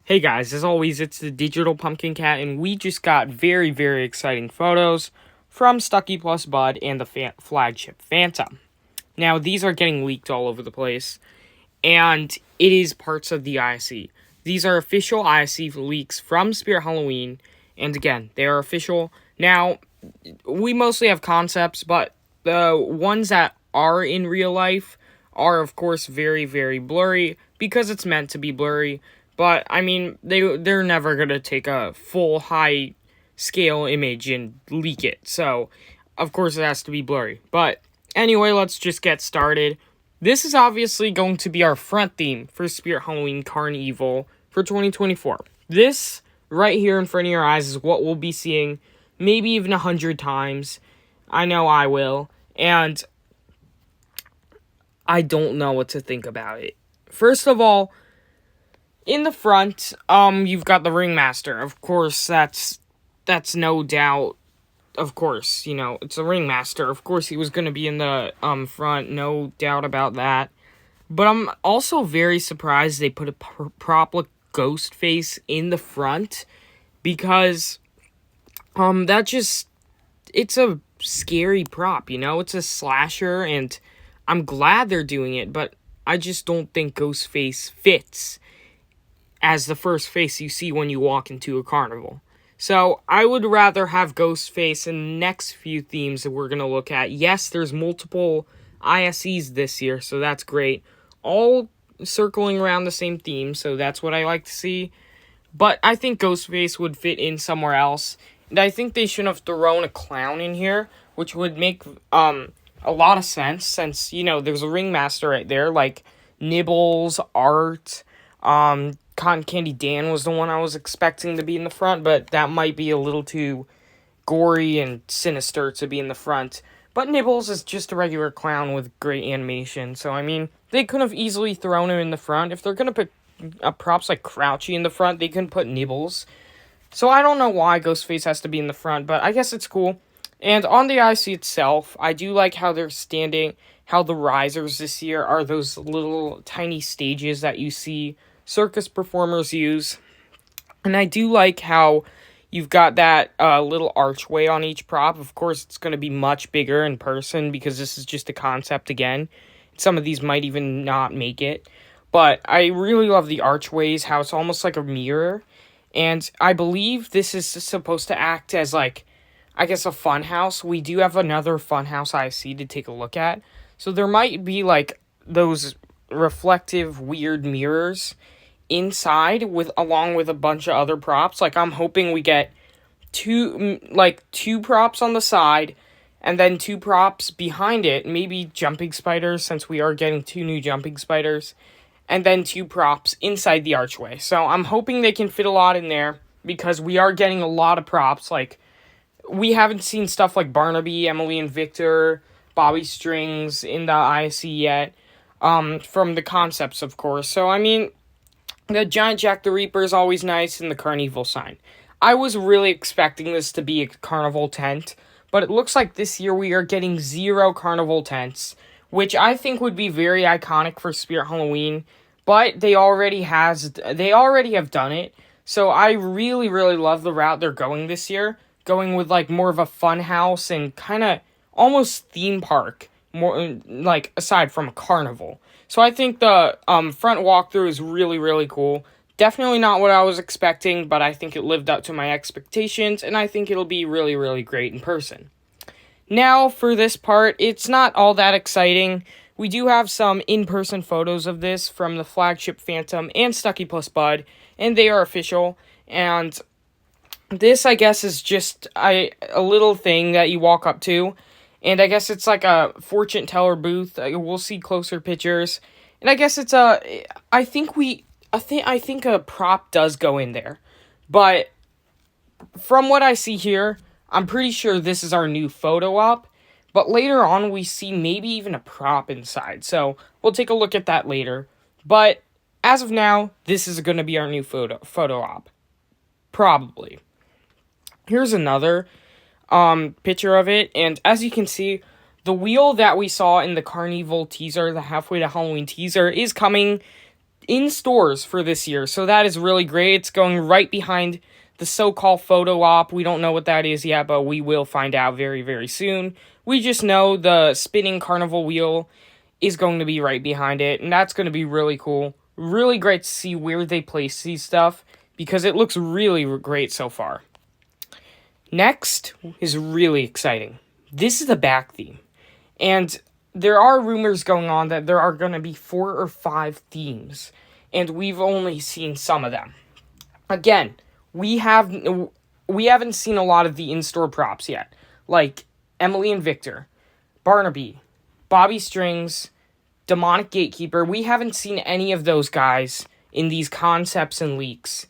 Hey guys, as always, it's the Digital Pumpkin Cat, and we just got very, very exciting photos from Stucky Plus Bud and the flagship Phantom. Now, these are getting leaked all over the place, and it is parts of the ISE. These are official ISE leaks from Spirit Halloween, and again, they are official. Now, we mostly have concepts, but the ones that are in real life are, of course, very, very blurry because it's meant to be blurry. But I mean, they're never gonna take a full high scale image and leak it. So, of course, it has to be blurry. But anyway, let's just get started. This is obviously going to be our front theme for Spirit Halloween Carnival for 2024. This right here in front of your eyes is what we'll be seeing maybe even 100 times. I know I will. And I don't know what to think about it. First of all, in the front, you've got the ringmaster. Of course, that's no doubt. Of course, it's a ringmaster. Of course, he was going to be in the front. No doubt about that. But I'm also very surprised they put a prop like Ghostface in the front because it's a scary prop. It's a slasher, and I'm glad they're doing it, but I just don't think Ghostface fits as the first face you see when you walk into a carnival. So, I would rather have Ghostface in the next few themes that we're going to look at. Yes, there's multiple ISEs this year, so that's great. All circling around the same theme, so that's what I like to see. But I think Ghostface would fit in somewhere else. And I think they shouldn't have thrown a clown in here, which would make a lot of sense, since, there's a ringmaster right there, like Nibbles, Art, Cotton Candy Dan was the one I was expecting to be in the front, but that might be a little too gory and sinister to be in the front. But Nibbles is just a regular clown with great animation, so I mean, they could have easily thrown him in the front. If they're gonna put props like Crouchy in the front, they can put Nibbles. So I don't know why Ghostface has to be in the front, but I guess it's cool. And on the IC itself, I do like how they're standing, how the risers this year are those little tiny stages that you see circus performers use. And I do like how you've got that little archway on each prop. Of course, it's going to be much bigger in person because this is just a concept again. Some of these might even not make it. But I really love the archways, how it's almost like a mirror. And I believe this is supposed to act as, like, I guess a fun house. We do have another fun house IC to take a look at. So there might be, like, those reflective, weird mirrors inside along with a bunch of other props. Like, I'm hoping we get two props on the side and then two props behind it, maybe jumping spiders, since we are getting 2 new jumping spiders, and then 2 props inside the archway. So I'm hoping they can fit a lot in there because we are getting a lot of props. Like, we haven't seen stuff like Barnaby, Emily and Victor, Bobby Strings in the ISE yet, from the concepts, of course. So I mean, the giant Jack the Reaper is always nice, and the Carnival sign. I was really expecting this to be a carnival tent, but it looks like this year we are getting 0 carnival tents, which I think would be very iconic for Spirit Halloween, but they already have done it, so I really, really love the route they're going this year, going with, like, more of a fun house and kind of almost theme park, more, like, aside from a carnival. So I think the front walkthrough is really, really cool. Definitely not what I was expecting, but I think it lived up to my expectations, and I think it'll be really, really great in person. Now, for this part, it's not all that exciting. We do have some in-person photos of this from the flagship Phantom and Stucky Plus Bud, and they are official. And this, I guess, is just a little thing that you walk up to. And I guess it's like a fortune teller booth. We'll see closer pictures. And I guess it's I think a prop does go in there. But from what I see here, I'm pretty sure this is our new photo op. But later on, we see maybe even a prop inside. So we'll take a look at that later. But as of now, this is going to be our new photo op. Probably. Here's another picture of it, and as you can see, the wheel that we saw in the Carnival teaser, the Halfway to Halloween teaser, is coming in stores for this year, so that is really great. It's going right behind the so-called photo op. We don't know what that is yet, but we will find out very, very soon. We just know the spinning Carnival wheel is going to be right behind it, and that's going to be really cool. Really great to see where they place these stuff, because it looks really great so far. Next is really exciting. This is the back theme, and there are rumors going on that there are going to be 4 or 5 themes, and we've only seen some of them. Again, we haven't seen a lot of the in-store props yet, like Emily and Victor, Barnaby, Bobby Strings, Demonic Gatekeeper. We haven't seen any of those guys in these concepts and leaks,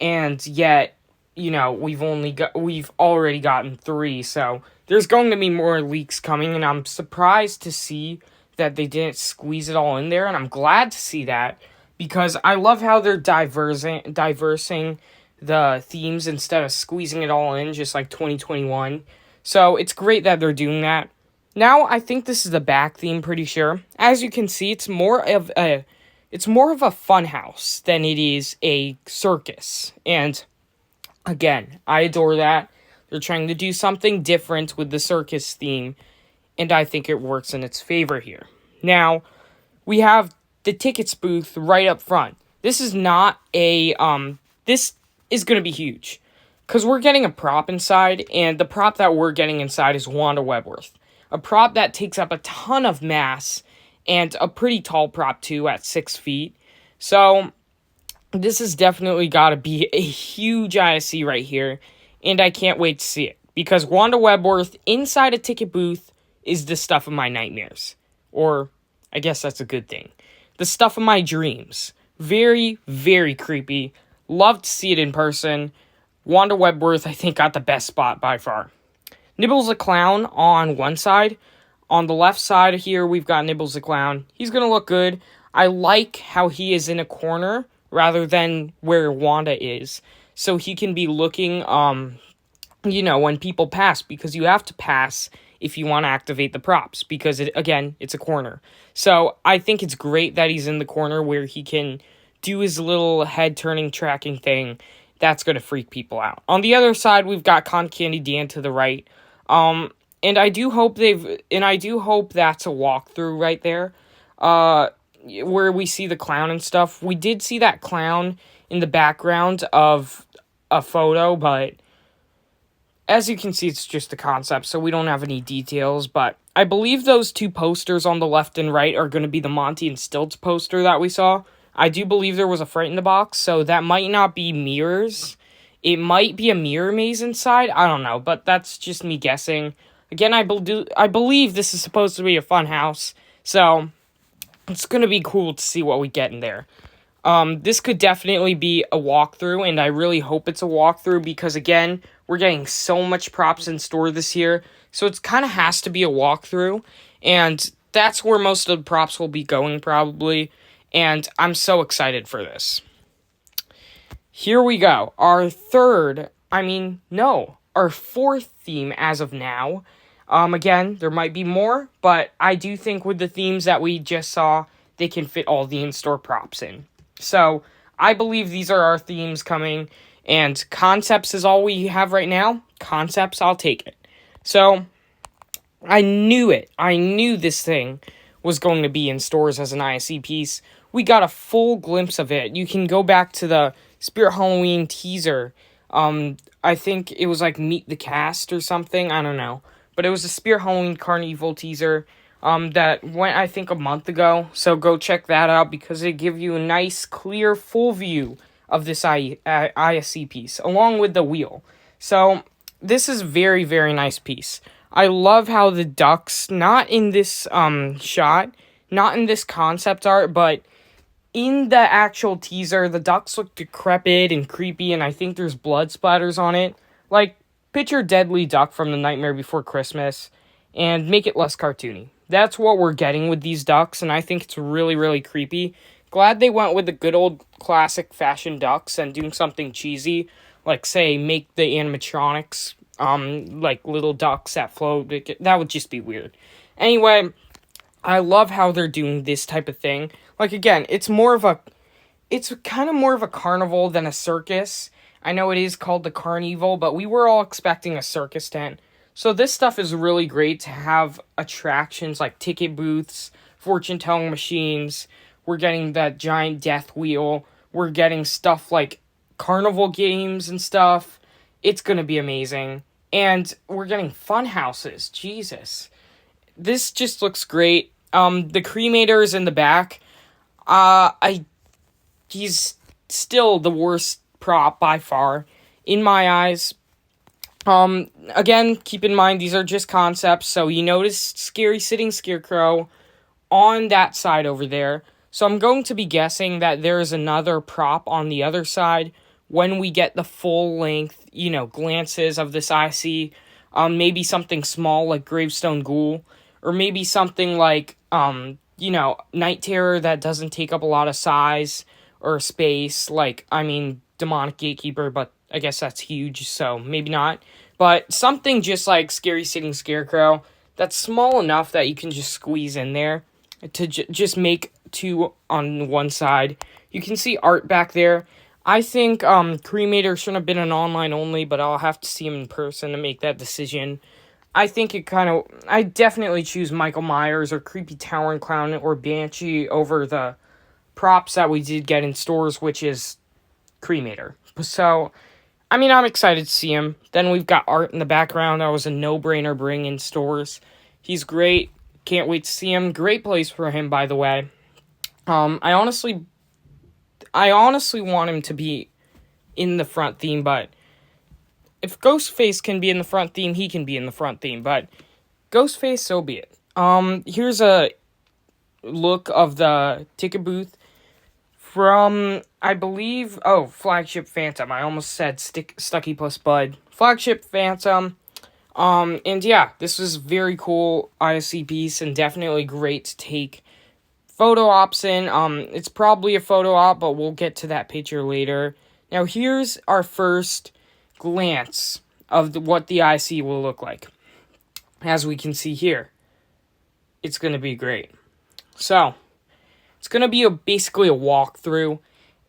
and yet, you know, we've already gotten 3, so there's going to be more leaks coming, and I'm surprised to see that they didn't squeeze it all in there, and I'm glad to see that, because I love how they're diversing the themes instead of squeezing it all in, just like 2021. So it's great that they're doing that. Now, I think this is the back theme, pretty sure. As you can see, it's more of a fun house than it is a circus. And again, I adore that. They're trying to do something different with the circus theme, and I think it works in its favor here. Now, we have the tickets booth right up front. This is not this is going to be huge, because we're getting a prop inside, and the prop that we're getting inside is Wanda Webworth. A prop that takes up a ton of mass, and a pretty tall prop too, at 6 feet. So, this has definitely got to be a huge ISE right here, and I can't wait to see it, because Wanda Webworth inside a ticket booth is the stuff of my nightmares. Or, I guess that's a good thing. The stuff of my dreams. Very, very creepy. Love to see it in person. Wanda Webworth, I think, got the best spot by far. Nibbles the Clown on one side. On the left side here, we've got Nibbles the Clown. He's going to look good. I like how he is in a corner rather than where Wanda is. So he can be looking, when people pass, because you have to pass if you want to activate the props, because, it's a corner. So I think it's great that he's in the corner where he can do his little head-turning tracking thing. That's going to freak people out. On the other side, we've got Con Candy Dan to the right. And I do hope that's a walkthrough right there, where we see the clown and stuff. We did see that clown in the background of a photo, but as you can see, it's just a concept, so we don't have any details, but I believe those 2 posters on the left and right are going to be the Monty and Stilts poster that we saw. I do believe there was a Fright in the Box, so that might not be mirrors. It might be a mirror maze inside. I don't know, but that's just me guessing. Again, I believe this is supposed to be a fun house, so it's going to be cool to see what we get in there. This could definitely be a walkthrough, and I really hope it's a walkthrough, because, again, we're getting so much props in store this year, so it kind of has to be a walkthrough, and that's where most of the props will be going, probably, and I'm so excited for this. Here we go. Our fourth theme as of now. Again, there might be more, but I do think with the themes that we just saw, they can fit all the in-store props in. So, I believe these are our themes coming, and concepts is all we have right now. Concepts, I'll take it. So, I knew it. I knew this thing was going to be in stores as an ISE piece. We got a full glimpse of it. You can go back to the Spirit Halloween teaser. I think it was like Meet the Cast or something. I don't know. But it was a Spirit Halloween Carnival teaser that went, I think, a month ago. So go check that out, because it gives you a nice, clear, full view of this ISE piece, along with the wheel. So this is a very, very nice piece. I love how the ducks, not in this shot, not in this concept art, but in the actual teaser, the ducks look decrepit and creepy, and I think there's blood splatters on it. Like, picture Deadly Duck from The Nightmare Before Christmas, and make it less cartoony. That's what we're getting with these ducks, and I think it's really, really creepy. Glad they went with the good old classic fashion ducks and doing something cheesy, like, say, make the animatronics, like, little ducks that float. That would just be weird. Anyway, I love how they're doing this type of thing. Like, again, it's more of a it's kind of more of a carnival than a circus. I know it is called the Carnival, but we were all expecting a circus tent. So this stuff is really great to have attractions like ticket booths, fortune telling machines. We're getting that giant death wheel. We're getting stuff like carnival games and stuff. It's going to be amazing. And we're getting fun houses. Jesus. This just looks great. The cremator is in the back. He's still the worst prop by far in my eyes. Again, keep in mind these are just concepts, so you notice scary sitting scarecrow on that side over there. So I'm going to be guessing that there is another prop on the other side when we get the full length, glances of this ISE. Maybe something small like Gravestone Ghoul, or maybe something like, Night Terror that doesn't take up a lot of size or space, Demonic Gatekeeper, but I guess that's huge, so maybe not. But something just like Scary Sitting Scarecrow that's small enough that you can just squeeze in there to just make two on one side. You can see art back there. I think Cremator shouldn't have been an online only, but I'll have to see him in person to make that decision. I think I definitely choose Michael Myers or Creepy Towering Clown or Banshee over the props that we did get in stores, which is Cremator. So, I'm excited to see him. Then we've got art in the background. That was a no-brainer bring in stores. He's great. Can't wait to see him. Great place for him, by the way. I honestly want him to be in the front theme, but if Ghostface can be in the front theme, he can be in the front theme, but Ghostface, so be it. Here's a look of the ticket booth from, I believe, Flagship Phantom. I almost said Stucky plus Bud. Flagship Phantom. And yeah, this was very cool ISE piece and definitely great to take photo ops in. It's probably a photo op, but we'll get to that picture later. Now here's our first glance of what the ISE will look like. As we can see here, it's going to be great. So, it's going to be basically a walkthrough,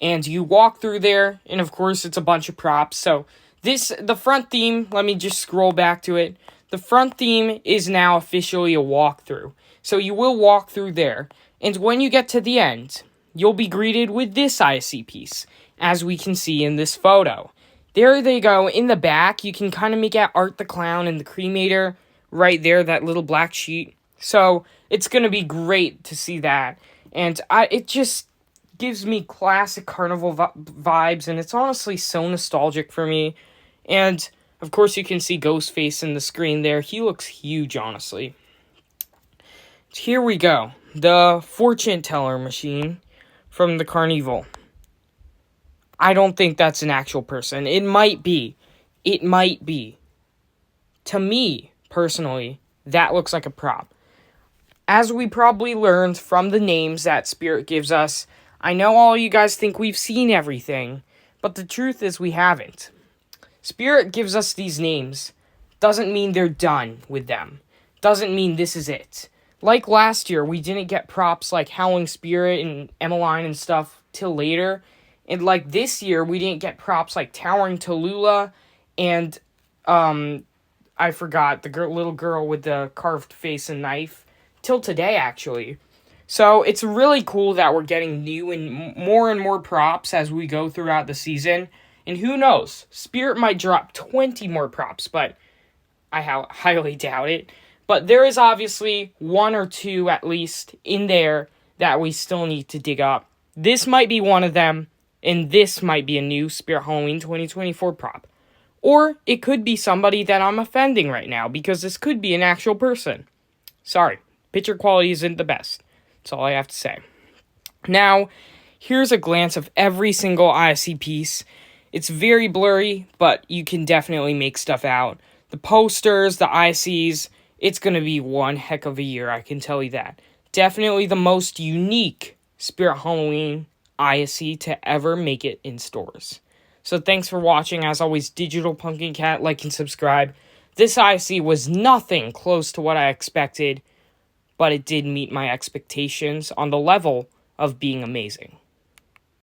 and you walk through there, and of course it's a bunch of props. So, the front theme, let me just scroll back to it. The front theme is now officially a walkthrough. So, you will walk through there, and when you get to the end, you'll be greeted with this ISE piece, as we can see in this photo. There they go. In the back, you can kind of make out Art the Clown and the Cremator right there, that little black sheet. So, it's going to be great to see that. And it just gives me classic Carnival vibes, and it's honestly so nostalgic for me. And, of course, you can see Ghostface in the screen there. He looks huge, honestly. Here we go. The fortune teller machine from the Carnival. I don't think that's an actual person. It might be. It might be. To me, personally, that looks like a prop. As we probably learned from the names that Spirit gives us, I know all you guys think we've seen everything, but the truth is we haven't. Spirit gives us these names. Doesn't mean they're done with them. Doesn't mean this is it. Like last year, we didn't get props like Howling Spirit and Emmeline and stuff till later. And like this year, we didn't get props like Towering Tallulah and, I forgot, the little girl with the carved face and knife. Till today, actually. So, it's really cool that we're getting new and more props as we go throughout the season. And who knows? Spirit might drop 20 more props, but I highly doubt it. But there is obviously one or two, at least, in there that we still need to dig up. This might be one of them, and this might be a new Spirit Halloween 2024 prop. Or it could be somebody that I'm offending right now, because this could be an actual person. Sorry. Picture quality isn't the best. That's all I have to say. Now, here's a glance of every single ISE piece. It's very blurry, but you can definitely make stuff out. The posters, the ISEs, it's going to be one heck of a year, I can tell you that. Definitely the most unique Spirit Halloween ISE to ever make it in stores. So thanks for watching. As always, Digital Pumpkin Cat, like and subscribe. This ISE was nothing close to what I expected, but it did meet my expectations on the level of being amazing.